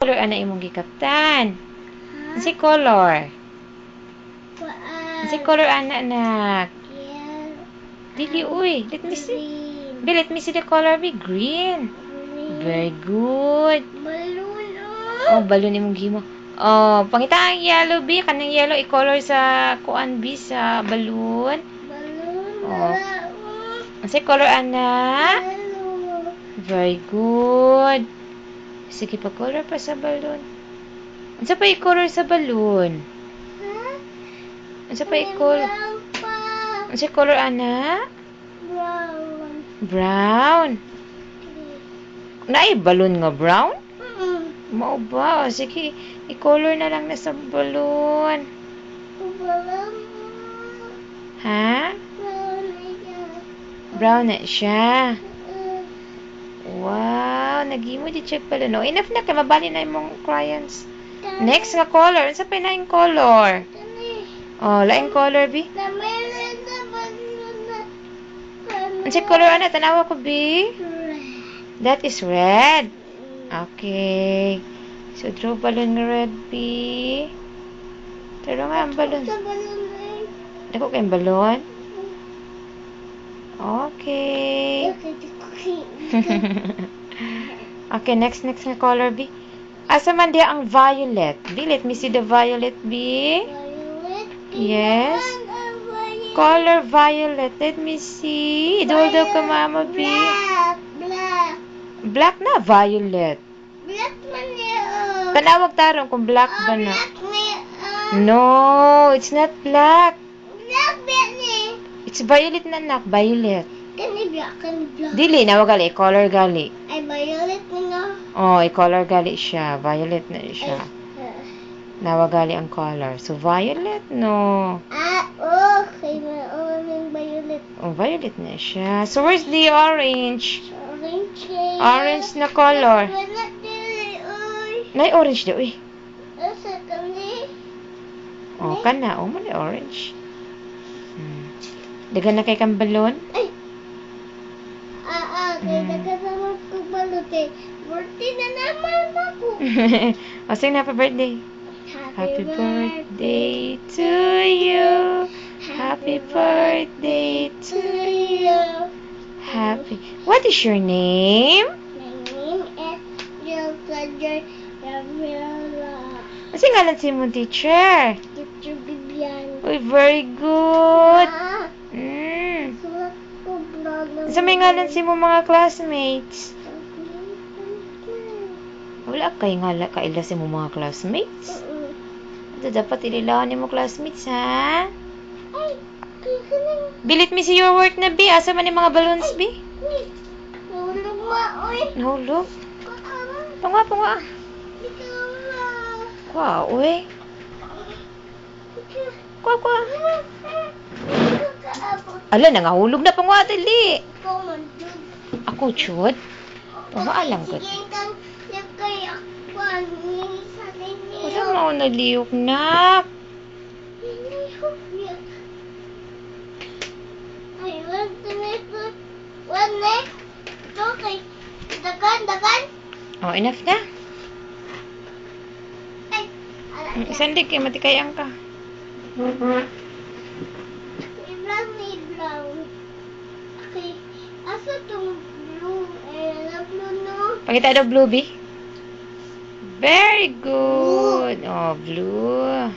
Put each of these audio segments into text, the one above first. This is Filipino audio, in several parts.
Color ana imong gikaptan. Si color. Si color ana anak. Dili uy. Let me see. Be, let me see the color. Be green. Very good. Balloon. Oh, balloon imong gimo. Oh, pangita ang yellow B. Kanang yellow i-color sa kuan B sa balloon. Oh. Si color ana. Very good. Sige, pag-color pa sa balloon. Ano pa i-color sa balloon? Ano pa i-color? Ano sa color, ana? Brown. Brown. Naay balloon nga brown? Mao ba? Sige, i-color na lang na sa balloon. Ha? Brown na siya. Wow, nagimo di check pala no. Enough na kay mabali na imong crayons. Next nga color, unsa pa na yung color? Oh, laing color bi. Unsa color ana tanawa ko bi? That is red. Okay. So draw balloon nga red bi. Draw nga ang balloon. Dako kay balloon. Okay. Okay, next nga color B. Asa man dia ang violet? B, let me see the violet B. Yes. Color violet. Let me see. Idol daw ka mama B. Black. Black na violet. Black man niya. Tanawag tarong kung black ba na. Black niya. No, it's not black. Black ni. It's violet na anak, violet. Kani black, kani black. Dili, nawag gali, color gali. Ay, violet na. Oh, i-color gali siya. Violet na siya. Nawag gali ang color. So, violet, no. Okay. May violet. Oh, violet na siya. So, where's the orange? Orange. Orange na color. Wala dili, oy. Nay orange daw, eh. Asa kani? Oh, kana. Oh, mali orange. Dagan na kay kang balon? Ay. Kaya nagkasama ko balot eh. Birthday na naman ako. O, sing happy birthday. Happy birthday to you. Happy birthday to you. Happy. What is your name? My name is Jokajoy Gabriela. Kasi ngalan si mong teacher. Teacher Bibian. Uy, very good. Sulat ko vlog. Sa may ngalan si mong mga classmates. Wala kay ngala kaila si mong mga classmates. Ito dapat ililawan ni mo classmates, ha? Ay, kaya Bilit mi si your work na, B. Asa man yung mga balloons, B? nahulog ma, oy. Nahulog. Kaama. Pangwa. Ikaw na. Kwa, uy. Kwa. Kaabot. Ala, nangahulog na pangwa, dali. Ikaw man, Jud. Ako, chud. Pangwa lang ko. Sige, kang yakay akwan. Sa ninyo. Wala mo naliyok, nak. Ay, one next. Okay. Dagan. Oh, enough na. Ay, ala. Isandig, kay matikayang ka. Brown. Okay. Asa tong blue? Blue no? Pakita daw blue, B. Very good. Oh, blue.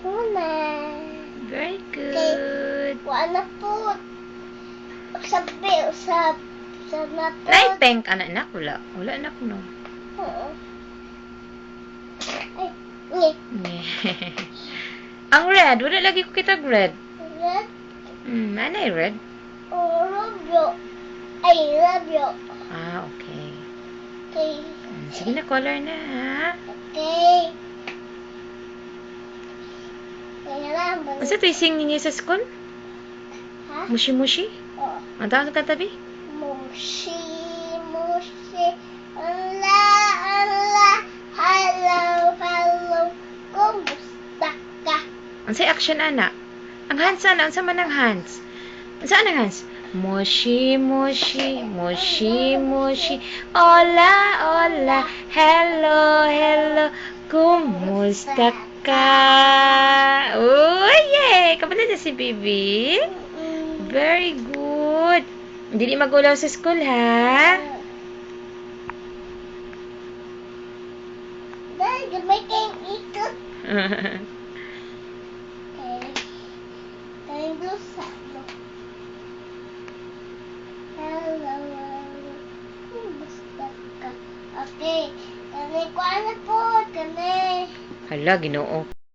Wala. Very good. Wala po. Usap. Sa na po. Light pink, anak. Wala. Wala, anak, no. Oo. Ay, ngi. Ang red. Wala lagi ko kita red. Red. Ano yung red? Rabyo. Ay, rabyo. Ah, okay. Okay. Sige na, color na, ha? Okay. Kaya lang. Asa ito ising ninyo sa school? Ha? Mushi-mushi? Oo. Ang tawag ka tabi? Mushi. Ala. Hello. Kumusta ka? Ang say action, ana. Ang hands, ana. Ang sama ng hands. Ang saan ang hands? Moshi, moshi, moshi, moshi. Hola, hola. Hello, hello. Kumusta ka? Oh, yay! Kapala na si Bibi? Very good. Hindi magulaw sa school, ha? Dahil gamay kayong ikot. Kayong dusa, no? Hello, hello. Kumusta ka? Okay. Kani ko ano po? Kani. Hala, Ginoo.